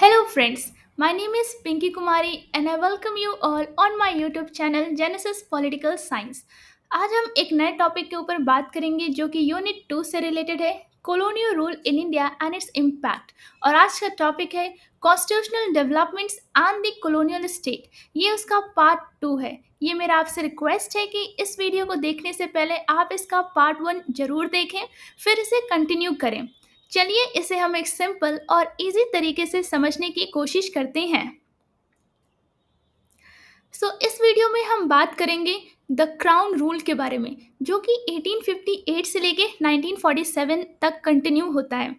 Hello friends, my name is Pinky Kumari and I welcome you all on my YouTube channel Genesis Political Science. आज हम एक नए topic के ऊपर बात करेंगे जो कि यूनिट 2 से रिलेटेड है colonial rule in India and its impact. और आज का टॉपिक है constitutional developments and the colonial state. ये उसका पार्ट 2 है। ये मेरा आपसे रिक्वेस्ट है कि इस वीडियो को देखने से पहले आप इसका पार्ट 1 जरूर देखें, फिर इसे कंटिन्यू करें। चलिए इसे हम एक सिंपल और इजी तरीके से समझने की कोशिश करते हैं। इस वीडियो में हम बात करेंगे द क्राउन रूल के बारे में, जो कि 1858 से लेके 1947 तक कंटिन्यू होता है।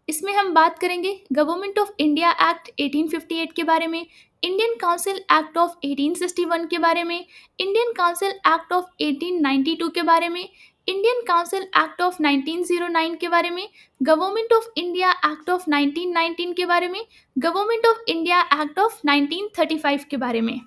इसमें हम बात करेंगे गवर्नमेंट ऑफ इंडिया एक्ट 1858 के बारे में, इंडियन काउंसिल एक्ट ऑफ 1861 के बारे में, इंडियन काउंसिल एक्ट ऑफ 1892 के बारे में, इंडियन काउंसिल एक्ट ऑफ 1909 के बारे में, government of India act of 1919 के बारे में, government of India act of 1935 के बारे में।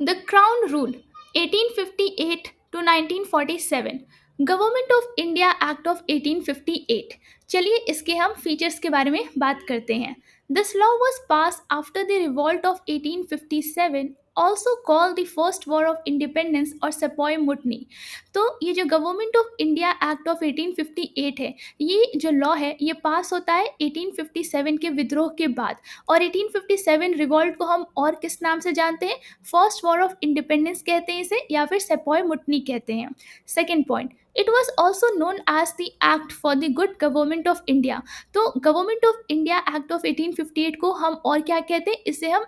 The crown rule 1858 to 1947, government of India act of 1858। चलिए इसके हम फीचर्स के बारे में बात करते हैं। This law was pass after the revolt of 1857, also called the first war of independence और सेपॉय मुटनी। तो ये जो government of India act of 1858 है, ये जो लॉ है ये पास होता है 1857 के विद्रोह के बाद। और 1857 रिवॉल्ट को हम और किस नाम से जानते हैं? फर्स्ट वॉर ऑफ इंडिपेंडेंस कहते हैं इसे, या फिर सेपॉय मुटनी कहते हैं। Second point, it was also known as the act for the good government of India. तो government of India act of 1858 को हम और क्या कहते हैं? इसे हम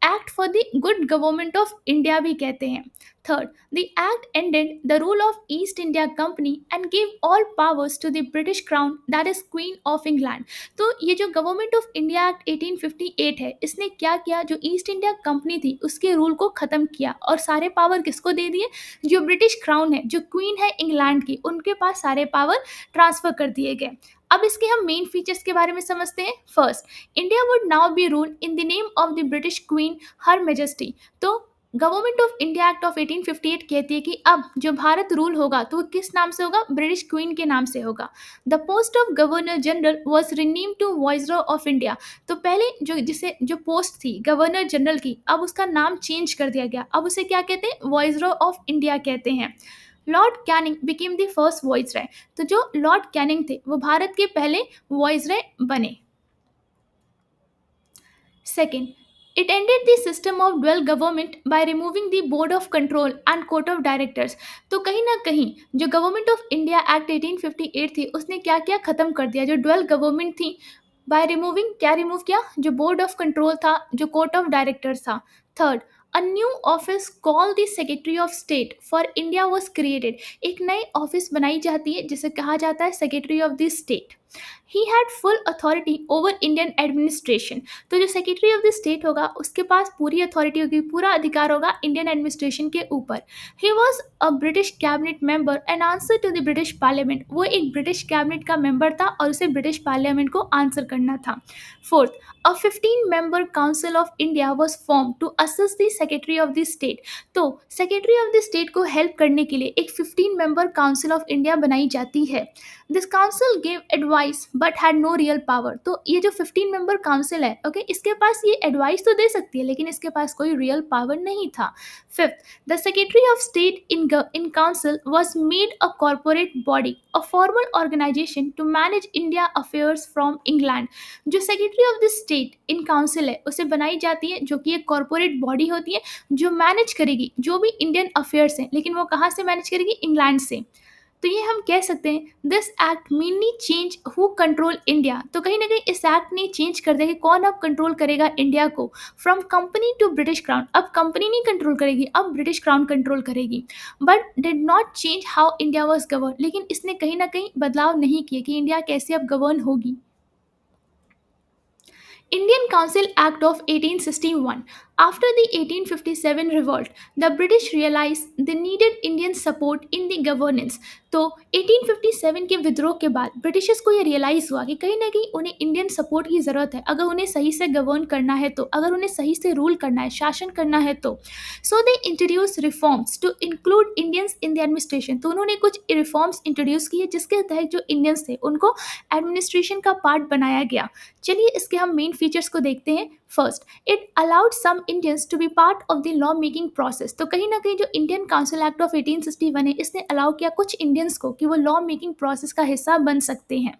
act for the good government of India भी कहते हैं। Third, the act ended the rule of East India company and give all powers to the British crown, that is queen of England. तो ये जो गवर्नमेंट ऑफ इंडिया एक्ट 1858 है, इसने क्या किया? जो ईस्ट इंडिया कंपनी थी उसके रूल को खत्म किया और सारे पावर किसको दे दिए? जो ब्रिटिश क्राउन है, जो क्वीन है इंग्लैंड की, उनके पास सारे पावर ट्रांसफर कर दिए गए। अब इसके हम मेन फीचर्स के बारे में समझते हैं। First, India would now be rule in the name of the British queen her majesty. तो government of India act of 1858 कहती है कि अब जो भारत रूल होगा तो वो किस नाम से होगा? ब्रिटिश क्वीन के नाम से होगा। The post of governor general was rename to viceroy of India. तो पहले जो पोस्ट थी गवर्नर जनरल की, अब उसका नाम चेंज कर दिया गया। अब उसे क्या कहते हैं? वाइसरॉय ऑफ इंडिया कहते हैं। Lord Canning became the first viceroy. तो जो लॉर्ड कैनिंग थे वो भारत के पहले वाइसरॉय बने। Second, it ended the system of dual government by removing the board of control and court of directors। तो कहीं ना कहीं जो गवर्नमेंट ऑफ इंडिया एक्ट 1858 थी उसने क्या किया? खत्म कर दिया जो डुअल गवर्नमेंट थी। बाय रिमूविंग, क्या रिमूव किया? जो बोर्ड ऑफ कंट्रोल था, जो कोर्ट ऑफ डायरेक्टर्स था। Third, a new office called the secretary of state for India was created. एक नई ऑफिस बनाई जाती है जिसे कहा जाता है secretary of the state. He had full authority over Indian administration. तो जो सेक्रेटरी ऑफ द स्टेट होगा उसके पास पूरी अथॉरिटी होगी, पूरा अधिकार होगा इंडियन एडमिनिस्ट्रेशन के ऊपर। He was a British cabinet member and answer to the British parliament. वो एक ब्रिटिश कैबिनेट का मेंबर था और उसे ब्रिटिश पार्लियामेंट को आंसर करना था। Fourth, a 15 member council of India was form to assist the secretary of the state. तो सेक्रेटरी ऑफ द स्टेट को हेल्प करने के लिए एक 15 मेंबर काउंसिल ऑफ इंडिया बनाई जाती है। This council gave advice but had no real power. तो ये जो 15 मेंबर काउंसिल है, ओके, इसके पास ये एडवाइस तो दे सकती है लेकिन इसके पास कोई रियल पावर नहीं था। Fifth, the secretary of state in council was made a corporate body, a formal organization to manage India affairs from England. जो secretary of the state in council है उसे बनाई जाती है, जो कि एक कॉर्पोरेट बॉडी होती है जो मैनेज करेगी जो भी इंडियन अफेयर्स हैं, लेकिन वो कहाँ से मैनेज करेगी? इंग्लैंड से। तो ये हम कह सकते हैं this act mainly change who control India. तो कहीं ना कहीं इस एक्ट ने चेंज कर दिया कि कौन अब कंट्रोल करेगा इंडिया को, from company to British crown. अब कंपनी नहीं कंट्रोल करेगी, अब ब्रिटिश क्राउन कंट्रोल करेगी। But did not change how India was govern. लेकिन इसने कहीं ना कहीं बदलाव नहीं किया कि इंडिया कैसे अब गवर्न होगी। Indian council act of 1861। After the 1857 revolt, the British realized they needed Indian support in the governance. तो 1857 के विद्रोह के बाद ब्रिटिशर्स को ये रियलाइज़ हुआ कि कहीं ना कहीं उन्हें इंडियन सपोर्ट की ज़रूरत है अगर उन्हें सही से गवर्न करना है तो अगर उन्हें सही से रूल करना है शासन करना है तो so they introduce reforms to include Indians in the administration तो उन्होंने कुछ रिफॉर्म्स इंट्रोड्यूस किए जिसके तहत जो इंडियंस थे उनको एडमिनिस्ट्रेशन का पार्ट बनाया गया। चलिए इसके हम मेन फीचर्स को देखते हैं। First, it allowed some Indians to be part of the law making process तो कहीं ना कहीं जो इंडियन काउंसिल एक्ट ऑफ 1861 है इसने अलाउ किया कुछ इंडियंस को कि वो लॉ मेकिंग प्रोसेस का हिस्सा बन सकते हैं।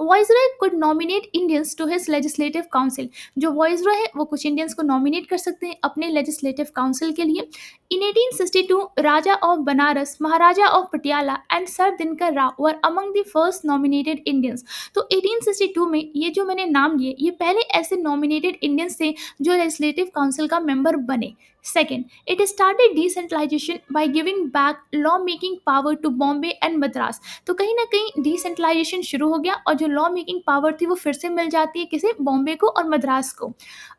Viceroy could nominate Indians to his legislative council जो वॉइसरॉय है वो कुछ इंडियंस को नॉमिनेट कर सकते हैं अपने लेजिस्लेटिव काउंसिल के लिए। In 1862 Raja of Banaras, Maharaja of Patiala and Sir Dinkar Rao were among the first nominated Indians तो 1862 में ये जो मैंने नाम लिए ये पहले ऐसे नॉमिनेटेड इंडियंस थे जो लेजिस्लेटिव काउंसिल का मेंबर बने। Second, it started decentralisation by giving back law making power to Bombay and Madras तो कहीं ना कहीं डिसेंट्रलाइजेशन शुरू हो गया और जो लॉ मेकिंग पावर थी वो फिर से मिल जाती है किसे, बॉम्बे को और मद्रास को।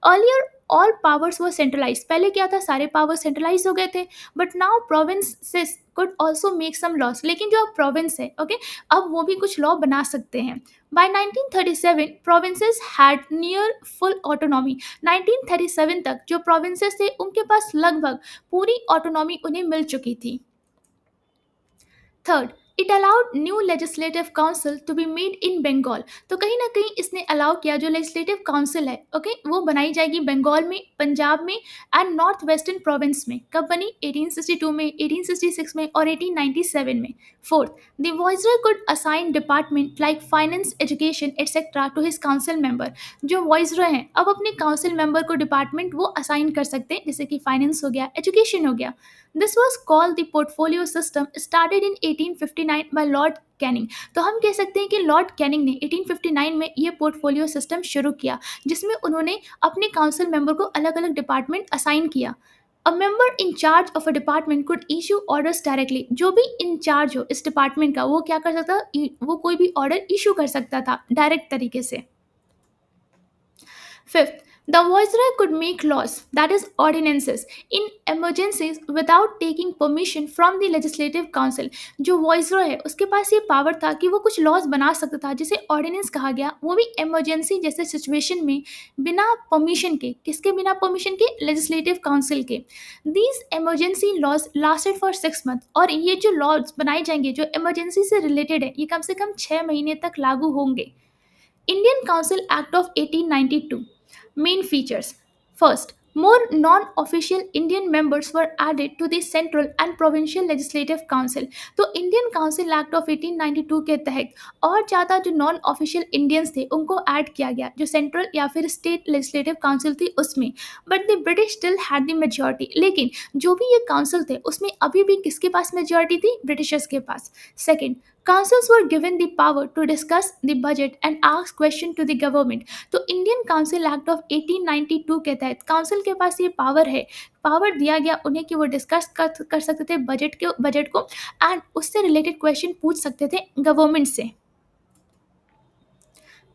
Earlier all powers were centralise पहले क्या था सारे पावर सेंट्रलाइज हो गए थे but now provinces could also make some laws लेकिन जो अब प्रोविंस है ओके अब वो भी कुछ लॉ बना सकते हैं। By 1937 provinces had near full autonomy 1937 तक जो प्रोविंसेस थे उनके पास लगभग पूरी ऑटोनॉमी उन्हें मिल चुकी थी। Third, it allowed new legislative council to be made in Bengal तो कहीं ना कहीं इसने अलाउ किया जो लेजिस्लेटिव काउंसिल है ओके वो बनाई जाएगी बंगाल में, पंजाब में एंड नॉर्थ वेस्टर्न प्रोविंस में। कब बनी, 1862 में, 1866 में और 1897 में। Fourth, the viceroy could assign department like finance, education etcetera to his council member जो वॉइसरॉय हैं अब अपने काउंसिल मेंबर को डिपार्टमेंट वो असाइन कर सकते हैं जैसे कि फाइनेंस हो गया, एजुकेशन हो गया। This was called the portfolio system started in 1859 by Lord Canning तो हम कह सकते हैं कि लॉर्ड कैनिंग ने 1859 में ये पोर्टफोलियो सिस्टम शुरू किया जिसमें उन्होंने अपने काउंसिल मेंबर को अलग अलग डिपार्टमेंट असाइन किया। A member in charge of a department could issue orders directly जो भी इन चार्ज हो इस डिपार्टमेंट का वो क्या कर सकता वो कोई भी ऑर्डर इशू कर सकता था डायरेक्ट तरीके से। Fifth, the viceroy could make laws, that is, ordinances, in emergencies without taking permission from the legislative council. जो viceroy है उसके पास ये पावर था कि वो कुछ लॉज बना सकता था जिसे ऑर्डिनेंस कहा गया वो भी इमरजेंसी जैसे सिचुएशन में बिना परमिशन के, किसके बिना परमिशन के, लेजिस्लेटिव काउंसिल के। These emergency laws lasted for 6 month और ये जो लॉज बनाए जाएंगे जो इमरजेंसी से रिलेटेड है ये कम से कम 6 महीने तक लागू होंगे। Indian Council Act of 1892 main features. First, more non-official Indian members were added to the central and provincial legislative council तो इंडियन काउंसिल एक्ट ऑफ 1892 के तहत और ज़्यादा जो नॉन ऑफिशियल इंडियंस थे उनको ऐड किया गया जो सेंट्रल या फिर स्टेट लेजिस्लेटिव काउंसिल थी उसमें। But the British still had the majority लेकिन जो भी ये काउंसिल थे उसमें अभी भी किसके पास मेजॉरिटी थी, ब्रिटिशर्स के पास। Second, councils were given the power to discuss the budget and ask question to the government तो इंडियन काउंसिल एक्ट ऑफ 1892 के तहत काउंसिल के पास ये पावर है, पावर दिया गया उन्हें कि वो डिस्कस कर सकते थे बजट को एंड उससे रिलेटेड क्वेश्चन पूछ सकते थे गवर्नमेंट से।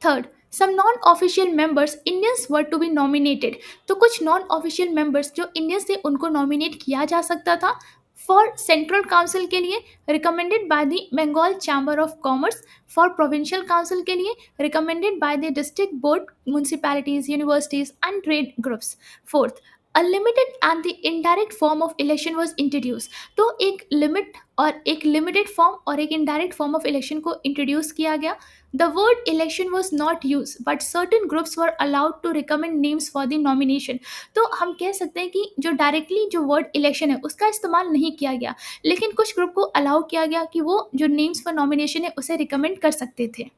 Third, some non official members Indians were to be nominated तो कुछ नॉन ऑफिशियल मेंबर्स जो इंडियंस थे उनको नॉमिनेट किया जा सकता था फॉर सेंट्रल काउंसिल के लिए recommended by the Bengal chamber of commerce, for provincial council के लिए recommended by the district board, municipalities, universities and trade groups. Fourth, a limited and the indirect form of election was introduce तो एक limit और एक limited form और एक indirect form of election को introduce किया गया। The word election was not used, but certain groups were allowed to recommend names for the nomination. तो हम कह सकते हैं कि जो डायरेक्टली जो वर्ड इलेक्शन है उसका इस्तेमाल नहीं किया गया लेकिन कुछ ग्रुप को अलाउ किया गया कि वो जो नेम्स फॉर नॉमिनेशन है उसे रिकमेंड कर सकते थे।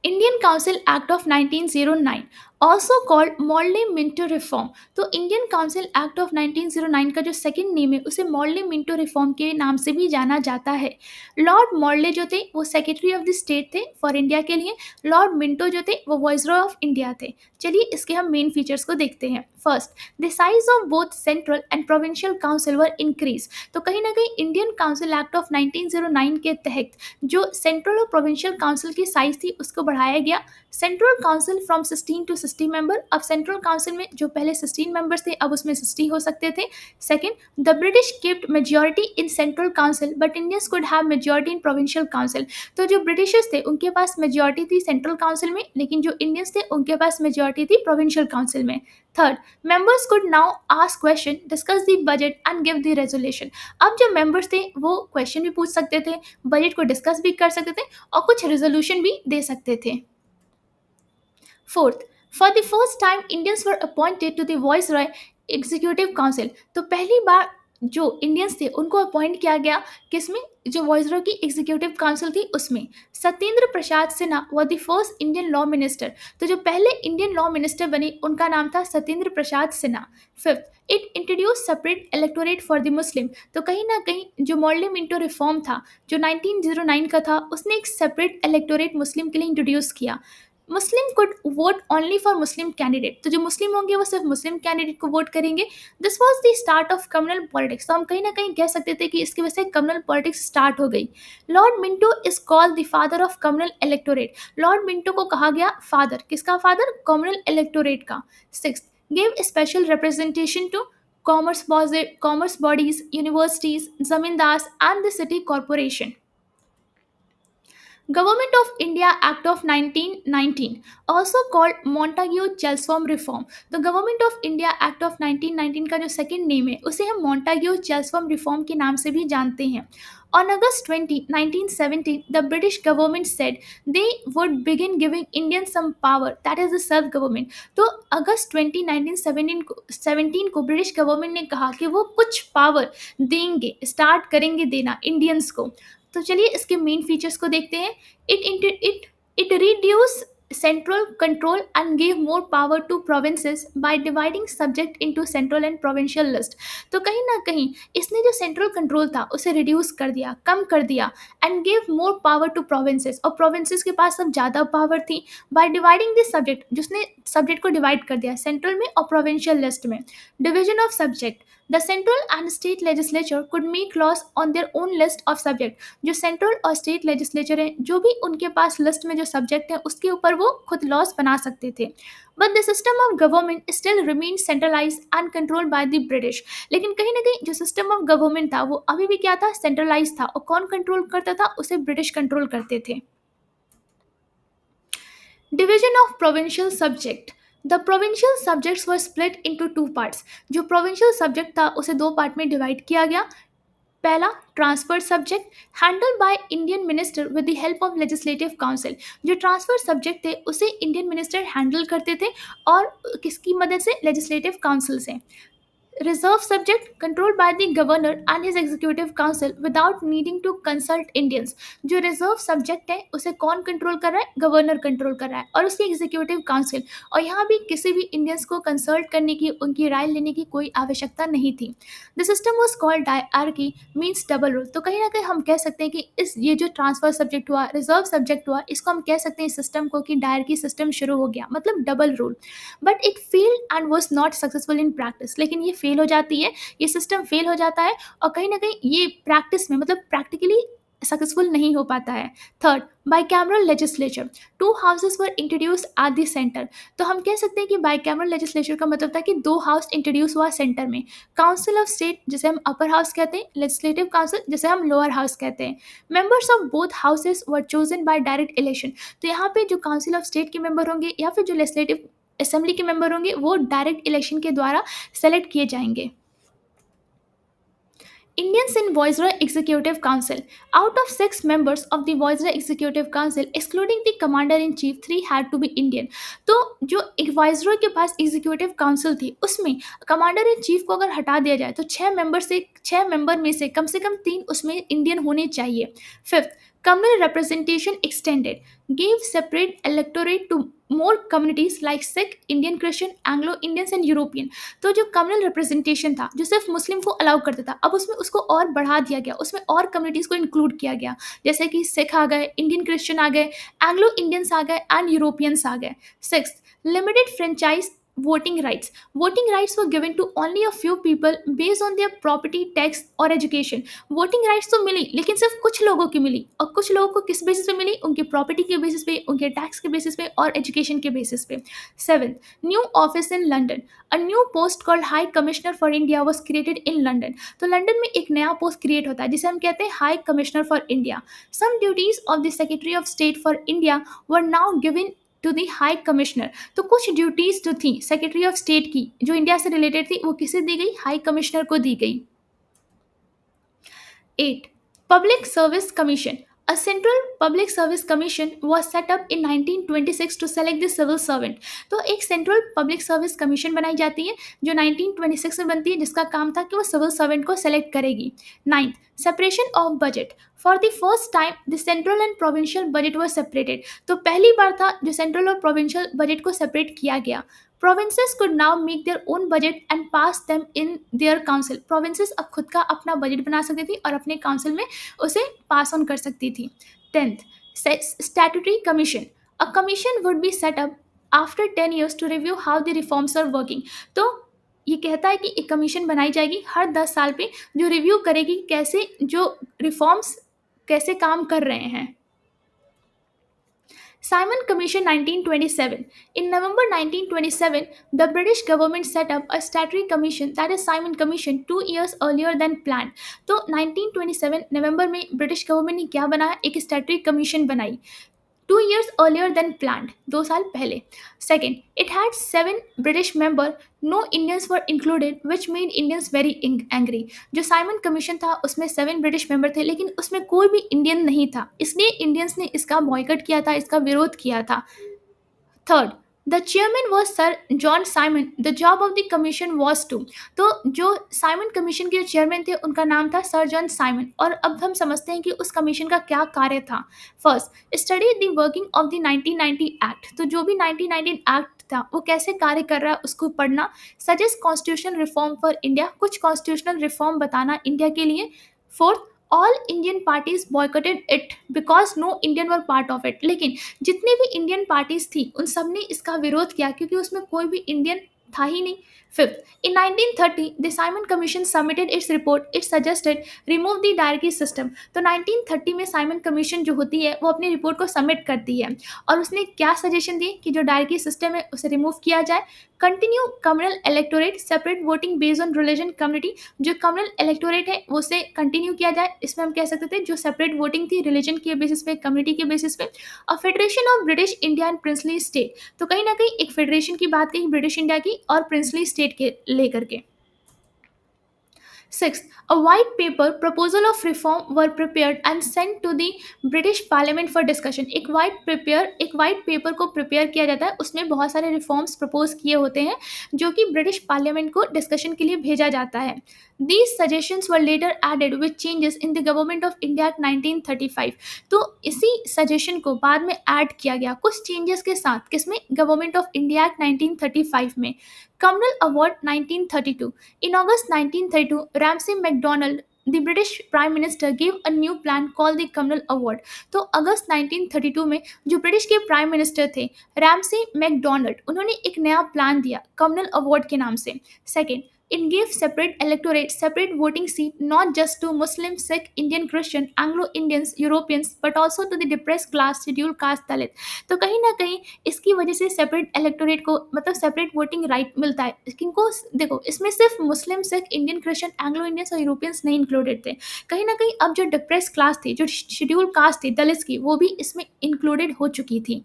Indian council act of 1909 also called Morley Minto reform तो इंडियन काउंसिल एक्ट ऑफ 1909 का जो सेकंड नेम है उसे मॉर्ले मिंटो रिफॉर्म के नाम से भी जाना जाता है। लॉर्ड मॉर्ले जो थे वो सेक्रेटरी ऑफ द स्टेट थे फॉर इंडिया के लिए, लॉर्ड मिंटो जो थे वो वॉइसरॉय ऑफ इंडिया थे। चलिए इसके हम मेन फीचर्स को देखते हैं। First, the size of both central and provincial council were increase तो कहीं ना कहीं इंडियन काउंसिल एक्ट ऑफ 1909 के तहत जो सेंट्रल और प्रोविंशियल काउंसिल की साइज थी उसको बढ़ाया गया। Central council from 16 to 60 member, अब सेंट्रल काउंसिल में जो पहले 16 मेंबर्स थे अब उसमें 60 हो सकते थे। Second, the British kept majority in central council but Indians could have majority in provincial council। तो जो ब्रिटिशर्स थे उनके पास मेजोरिटी थी सेंट्रल काउंसिल में, लेकिन जो इंडियंस थे उनके पास मेजोरिटी थी प्रोविंशियल काउंसिल में। Third, members could now ask question, discuss the budget and give the resolution. अब जो मेंबर्स थे वो क्वेश्चन भी पूछ सकते थे, बजट को डिस्कस भी कर सकते थे और कुछ रेजोल्यूशन भी दे सकते थे। Fourth, for the first time Indians were appointed to the viceroy executive council. तो पहली बार जो इंडियंस थे उनको अपॉइंट किया गया किसमें, जो वॉइसरॉय की एग्जीक्यूटिव काउंसिल थी उसमें। Satyendra Prasad Sinha were the first Indian law minister. तो जो पहले इंडियन लॉ मिनिस्टर बने उनका नाम था Satyendra Prasad Sinha. Fifth, it introduce separate electorate for the Muslim. तो कहीं ना कहीं जो मॉर्ले मिंटो रिफॉर्म था जो 1909 का था, उसने एक सेपरेट इलेक्टोरेट मुस्लिम के लिए इंट्रोड्यूस किया। मुस्लिम could vote only for Muslim candidate. तो जो मुस्लिम होंगे वो सिर्फ मुस्लिम कैंडिडेट को वोट करेंगे। This was the start of communal politics. तो हम कहीं ना कहीं कह सकते थे कि इसकी वजह से कम्युनल पॉलिटिक्स स्टार्ट हो गई। Lord Minto is called the father of communal electorate. Lord Minto को कहा गया फादर, किसका फादर, कम्युनल इलेक्टोरेट का। Six, give special representation to commerce bodies, universities, zamindar and the city corporation. Government of India Act of 1919, also called Montague-Chelmsford Reform। तो Government of India Act of 1919 का जो second name है उसे हम Montague-Chelmsford Reform के नाम से भी जानते हैं। On August 20, 1917, the British government said they would begin giving Indians some power, that is the self-government। तो अगस्त 20, 1917 को ब्रिटिश गवर्नमेंट ने कहा कि वो कुछ पावर देंगे, स्टार्ट करेंगे देना इंडियंस को। तो चलिए इसके मेन फीचर्स को देखते हैं। It reduce central control and give more power to provinces by dividing subject into central and provincial list. तो कहीं ना कहीं इसने जो सेंट्रल कंट्रोल था उसे रिड्यूस कर दिया, कम कर दिया, and give more power to provinces, और प्रोविंसेस के पास अब ज़्यादा पावर थी। बाय डिवाइडिंग दिस सब्जेक्ट, जिसने सब्जेक्ट को डिवाइड कर दिया सेंट्रल में और प्रोविंशियल लिस्ट में। Division of subject, the central and state legislature could make laws on their own list of subject. जो सेंट्रल और स्टेट लेजिस्लेचर है, जो भी उनके पास लिस्ट में जो सब्जेक्ट है उसके ऊपर वो खुद लॉस बना सकते थे। But the system of government still remain centralise and controlled by the British. लेकिन कहीं ना कहीं जो सिस्टम ऑफ गवर्नमेंट था वो अभी भी क्या था, सेंट्रलाइज था, और कौन कंट्रोल करता था, उसे ब्रिटिश कंट्रोल करते थे। Division of provincial subject, the provincial subjects were split into two parts. जो प्रोविंशियल सब्जेक्ट था उसे दो पार्ट में डिवाइड किया गया। पहला, transfer subject, handle by Indian minister with the help of legislative council. जो ट्रांसफर सब्जेक्ट थे उसे इंडियन मिनिस्टर हैंडल करते थे और किसकी मदद से, लेजिस्लेटिव काउंसिल से। Reserve subject, controlled by the governor and his executive council without needing to consult Indians. जो रिजर्व सब्जेक्ट है उसे कौन कंट्रोल कर रहा है, गवर्नर कंट्रोल कर रहा है और उसकी एग्जीक्यूटिव काउंसिल, और यहाँ भी किसी भी इंडियंस को कंसल्ट करने की, उनकी राय लेने की कोई आवश्यकता नहीं थी। The system was called dyarchy, means double rule. तो कहीं ना कहीं हम कह सकते हैं कि ये जो ट्रांसफर सब्जेक्ट हुआ, रिजर्व सब्जेक्ट हुआ, इसको हम कह सकते हैं इस सिस्टम को कि डायआर्की सिस्टम शुरू हो गया, मतलब double rule. But it failed and was not successful in practice. लेकिन ये फेल हो जाती है, ये सिस्टम फेल हो जाता है और कहीं ना कहीं ये प्रैक्टिस में, मतलब प्रैक्टिकली सक्सेसफुल नहीं हो पाता है। Third, bicameral legislature, to houses were introduce eight the centre. तो हम कह सकते हैं कि बाइकैमरल लेजिस्लेचर का मतलब था कि दो हाउस इंट्रोड्यूस हुआ सेंटर में। काउंसिल ऑफ स्टेट जिसे हम अपर हाउस कहते हैं, लेजिस्लेटिव काउंसिल जिसे हम लोअर हाउस कहते हैं। Members of both houses were chosen by direct election. तो यहाँ पे जो काउंसिल ऑफ स्टेट के मेंबर होंगे या फिर जो लेजिस्लेटिव असेंबली के मेंबर होंगे वो डायरेक्ट इलेक्शन के द्वारा सेलेक्ट किए जाएंगे। Indians in Viceroy Executive Council. Out of 6 members of the Viceroy Executive Council, excluding the Commander-in-Chief, 3 had to be Indian। तो जो एक वाइसरॉय के पास एग्जीक्यूटिव काउंसिल थी उसमें कमांडर इन चीफ को अगर हटा दिया जाए तो 6 मेंबर में से कम 3 उसमें इंडियन होने चाहिए। Fifth, communal representation extended, gave separate electorate to more communities like Sikh, Indian Christian, Anglo Indians and European। तो जो कम्युनल रिप्रेजेंटेशन था जो सिर्फ मुस्लिम को अलाउ करता था, अब उसमें उसको और बढ़ा दिया गया, उसमें और कम्युनिटीज़ को इंक्लूड किया गया, जैसे कि सिख आ गए, इंडियन क्रिश्चियन आ गए, एंग्लो इंडियंस आ गए एंड यूरोपियंस आ गए। Six, limited franchise Voting rights were given to only a few people based on their property, tax और education. वोटिंग राइट्स तो मिली लेकिन सिर्फ कुछ लोगों की मिली, और कुछ लोगों को किस बेसिस पे मिली? उनके प्रॉपर्टी के बेसिस पे, उनके टैक्स के बेसिस पे और एजुकेशन के बेसिस पे. Seven, new office in London. A new post called high commissioner for India was created in London. तो लंदन में एक नया पोस्ट क्रिएट होता है जिसे हम कहते हैं high commissioner for India. Some duties of the secretary of state for India were now given to the high commissioner. तो कुछ ड्यूटीज जो थी सेक्रेटरी ऑफ स्टेट की जो इंडिया से रिलेटेड थी वो किसे दी गई? हाई कमिश्नर को दी गई. 8. Public Service Commission. A central public service commission was set up in 1926 to select the civil servant. तो एक सेंट्रल पब्लिक सर्विस कमीशन बनाई जाती है जो 1926 में बनती है, जिसका काम था कि वो सिविल सर्वेंट को सेलेक्ट करेगी. 9. Separation of budget. For the first time the central and provincial budget were separated. तो पहली बार था जो सेंट्रल और प्रोविंशियल बजट को सेपरेट किया गया. Provinces could now make their own budget and pass them in their council. Provinces अब खुद का अपना बजट बना सकती थी और अपने काउंसिल में उसे पास ऑन कर सकती थी. 10th, statutory commission. A commission would be set up after 10 years to review how the reforms are working. तो ये कहता है कि एक कमीशन बनाई जाएगी हर 10 साल पे जो रिव्यू करेगी कैसे जो रिफॉर्म्स कैसे काम कर रहे हैं. Simon Commission 1927. In November 1927, the British government set up a statutory commission, that is Simon Commission, 2 years earlier than planned. तो 1927 नवंबर में ब्रिटिश गवर्नमेंट ने क्या बनाया? एक स्टैट्यूटरी कमीशन बनाई 2 years earlier than planned, 2 साल पहले. Second, it had 7 British members, no Indians were included, which made Indians very angry. जो साइमन कमीशन था उसमें 7 ब्रिटिश मेंबर थे लेकिन उसमें कोई भी इंडियन नहीं था, इसलिए इंडियंस ने इसका बॉयकट किया था, इसका विरोध किया था. Third, the chairman was Sir John Simon. The job of the commission was to. तो जो साइमन कमीशन के चेयरमैन थे उनका नाम था सर जॉन साइमन. और अब हम समझते हैं कि उस कमीशन का क्या कार्य था. First, study the working of the 1990 act. तो जो भी 1919 एक्ट था वो कैसे कार्य कर रहा है उसको पढ़ना. Suggest constitutional reform for India. कुछ कॉन्स्टिट्यूशनल रिफॉर्म बताना इंडिया के लिए. Fourth, all Indian parties boycotted it because no Indian were part of it. लेकिन जितने भी इंडियन पार्टीज थी उन सब ने इसका विरोध किया क्योंकि उसमें कोई भी इंडियन था ही नहीं. Fifth, in 1930 the Simon commission submitted its report. It suggested remove the directory system. तो 1930 में साइमन कमीशन जो होती है वो अपनी रिपोर्ट को सबमिट करती है और उसने क्या सजेशन दिए कि जो डायरेक्टरी सिस्टम है उसे रिमूव किया जाए. Continue communal electorate, separate voting based on religion community. जो कम्युनल इलेक्टोरेट है वो उसे कंटिन्यू किया जाए. इसमें हम कह सकते थे जो सेपरेट वोटिंग थी रिलीजन के बेसिस पे, कम्युनिटी के बेसिस पे. और federation of British India and princely state. तो कहीं ना कहीं एक फेडरेशन की बात कही ब्रिटिश इंडिया की और प्रिंसली स्टेट के लेकर के. Sixth, a white paper proposal of reform were prepared and sent to the British Parliament for discussion. एक white paper को prepare किया जाता है, उसमें बहुत सारे reforms propose किए होते हैं जो कि British Parliament को discussion के लिए भेजा जाता है. These suggestions were later added with changes in the Government of India Act 1935. तो इसी suggestion को बाद में add किया गया कुछ changes के साथ. किसमें? Government of India Act 1935 में. Communal Award 1932. In August 1932, Ramsay MacDonald, the British Prime Minister, gave a new plan called the Communal Award. तो अगस्त 1932 में जो ब्रिटिश के प्राइम मिनिस्टर थे रैमसे मैकडोनाल्ड, उन्होंने एक नया प्लान दिया कम्युनल अवार्ड के नाम से. Second, it gave separate electorate, separate voting seat not just to Muslim, Sikh, Indian, Christian, Anglo-Indians, Europeans but also to the depressed class, scheduled caste, Dalit. तो कहीं ना कहीं इसकी वजह से सेपरेट इलेक्टोरेट को मतलब सेपरेट वोटिंग राइट मिलता है. किनको? देखो इसमें सिर्फ Muslim, Sikh, Indian, Christian, Anglo Indians और यूरोपियंस नहीं इंक्लूडेड थे. कहीं ना कहीं अब जो डिप्रेस क्लास थी, जो शेड्यूल कास्ट थी दलित्स की, वो भी इसमें इंक्लूडेड हो चुकी थी.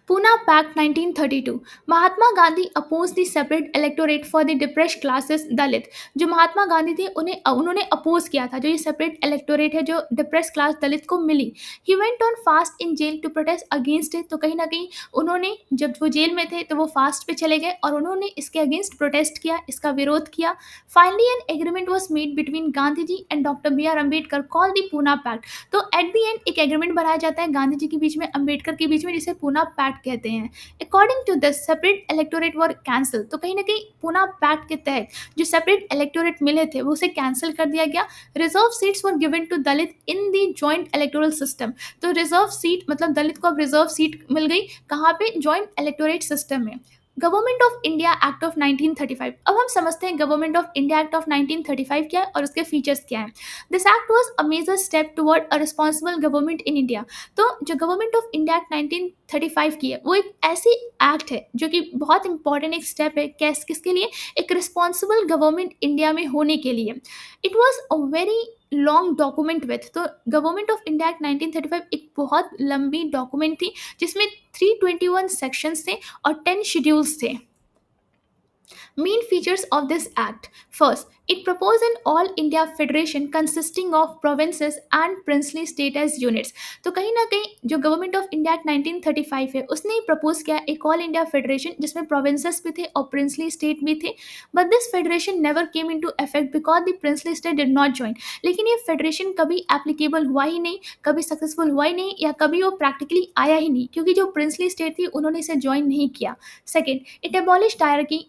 Pune Pact 1932. Mahatma Gandhi oppose the separate electorate for the depressed classes Dalit. जो महात्मा गांधी थे उन्होंने अपोज किया था जो ये सेपरेट इलेक्टोरेट है जो डिप्रेस्ड क्लास दलित को मिली. He went on fast in jail to protest against it. तो कहीं ना कहीं उन्होंने जब वो जेल में थे तो वो फास्ट पे चले गए और उन्होंने इसके अगेंस्ट प्रोटेस्ट किया, इसका विरोध किया. Finally an agreement was made between Gandhi ji and doctor B R Ambedkar call the Poona pact. तो एट द एंड एक एग्रीमेंट बनाया जाता है गांधी जी के बीच में, अम्बेडकर के बीच में, जिसे पूना पैक्ट पैक्ट कहते हैं। According to this separate electorate were cancel, तो कहीं ना कहीं पूना पैक्ट के तहत जो सेपरेट इलेक्टोरेट मिले थे वो उसे कैंसिल कर दिया गया। Reserve seats were given to Dalit in the joint electoral system, तो रिजर्व सीट मतलब दलित को अब रिजर्व सीट मिल गई कहाँ पे, जॉइंट इलेक्टोरेट सिस्टम में। Government of India act of 1935, अब हम समझते हैं government of India act of 1935 क्या है और उसके फीचर्स क्या हैं। This act was a major step toward a responsible government in India, तो जो गवर्नमेंट ऑफ इंडिया एक्ट 1935 की है वो एक ऐसी एक्ट है जो कि बहुत इंपॉर्टेंट एक स्टेप है किसके लिए, एक रिस्पॉन्सिबल गवर्नमेंट इंडिया में होने के लिए। It was a very long document with, तो गवर्नमेंट ऑफ इंडिया एक्ट 1935 एक बहुत लंबी डॉक्यूमेंट थी जिसमें 321 सेक्शंस थे और 10 शेड्यूल्स थे। Main features of this act. First, it proposed an all India federation consisting of provinces and princely state as units. तो कहीं ना कहीं जो गवर्नमेंट ऑफ इंडिया एक्ट 1935 है उसने ही प्रपोज किया एक ऑल इंडिया फेडरेशन जिसमें प्रोविंसेस भी थे और प्रिंसली स्टेट भी थे। But this federation never came into effect because the princely state did not join, लेकिन ये फेडरेशन कभी एप्लीकेबल हुआ ही नहीं, कभी सक्सेसफुल हुआ ही नहीं, या कभी वो प्रैक्टिकली आया ही नहीं क्योंकि जो प्रिंसली स्टेट थी उन्होंने इसे ज्वाइन नहीं किया। Second, it abolished hierarchy,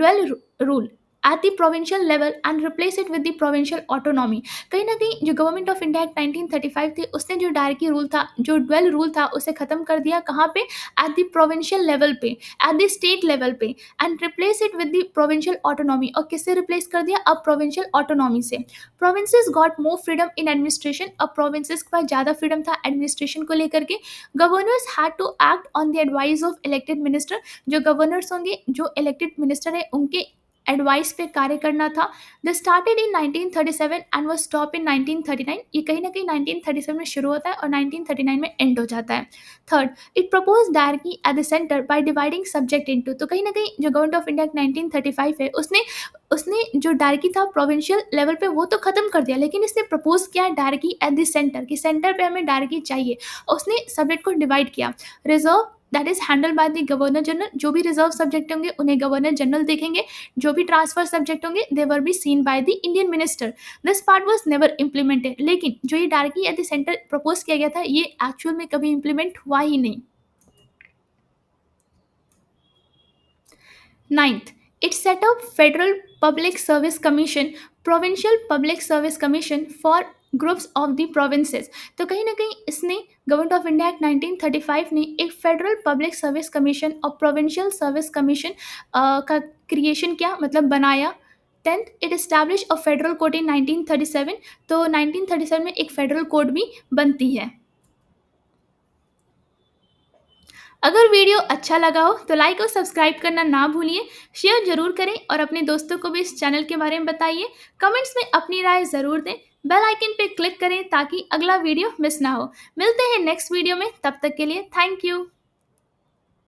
dual rule at the provincial level and replace it with the provincial autonomy। कहीं ना कहीं जो गवर्नमेंट ऑफ इंडिया एक्ट 1935 थी उसने जो डायरकी रूल था, जो ड्वेल रूल था, उसे खत्म कर दिया कहाँ पे, एट द प्रोविंशियल लेवल पे, एट द स्टेट लेवल पे, and replace it with the provincial autonomy. और किससे रिप्लेस कर दिया, अब प्रोविंशियल ऑटोनॉमी से। Provinces got more freedom in administration, अब प्रोविंसेस के पास ज़्यादा फ्रीडम था एडमिनिस्ट्रेशन को लेकर के। Governors had to act on the advice of elected minister, जो गवर्नर्स होंगे, जो इलेक्टेड मिनिस्टर है, उनके एडवाइस पे कार्य करना था। This started in 1937 and was stop in 1939, ये कहीं ना कहीं 1937 में शुरू होता है और 1939 में एंड हो जाता है। Third, it propose dyarchy at the centre bye dividing subject into, तो कहीं ना कहीं जो गवर्नमेंट ऑफ इंडिया 1935 है उसने उसने जो डायरकी था प्रोविंशियल लेवल पे वो तो खत्म कर दिया, लेकिन इसने प्रपोज किया डायरकी एट द सेंटर, कि सेंटर पे हमें डायरकी चाहिए, और उसने सब्जेक्ट को डिवाइड किया। Reserve that is handle bye the governor general, जो भी रिजर्व सब्जेक्ट होंगे उन्हें गवर्नर जनरल देखेंगे, जो भी ट्रांसफर सब्जेक्ट होंगे they were be seen by the Indian minister. This part was never implemented, लेकिन जो ये diarchy at the centre propose किया गया था ये एक्चुअल में कभी इम्प्लीमेंट हुआ ही नहीं। Ninth, it set up Federal Public Service Commission, Provincial Public Service Commission for groups of the provinces, तो कहीं ना कहीं इसने गवर्नमेंट ऑफ इंडिया एक्ट 1935 ने एक फेडरल पब्लिक सर्विस कमीशन और प्रोविंशियल सर्विस कमीशन का क्रिएशन किया, मतलब बनाया। Tenth, it establish a federal court in 1937, तो 1937 में एक फेडरल कोर्ट भी बनती है। अगर वीडियो अच्छा लगा हो तो लाइक और सब्सक्राइब करना ना भूलिए, शेयर जरूर करें और अपने दोस्तों को भी इस चैनल के बारे में बताइए। कमेंट्स में अपनी राय ज़रूर दें, बेल आइकन पे क्लिक करें ताकि अगला वीडियो मिस ना हो। मिलते हैं नेक्स्ट वीडियो में, तब तक के लिए थैंक यू।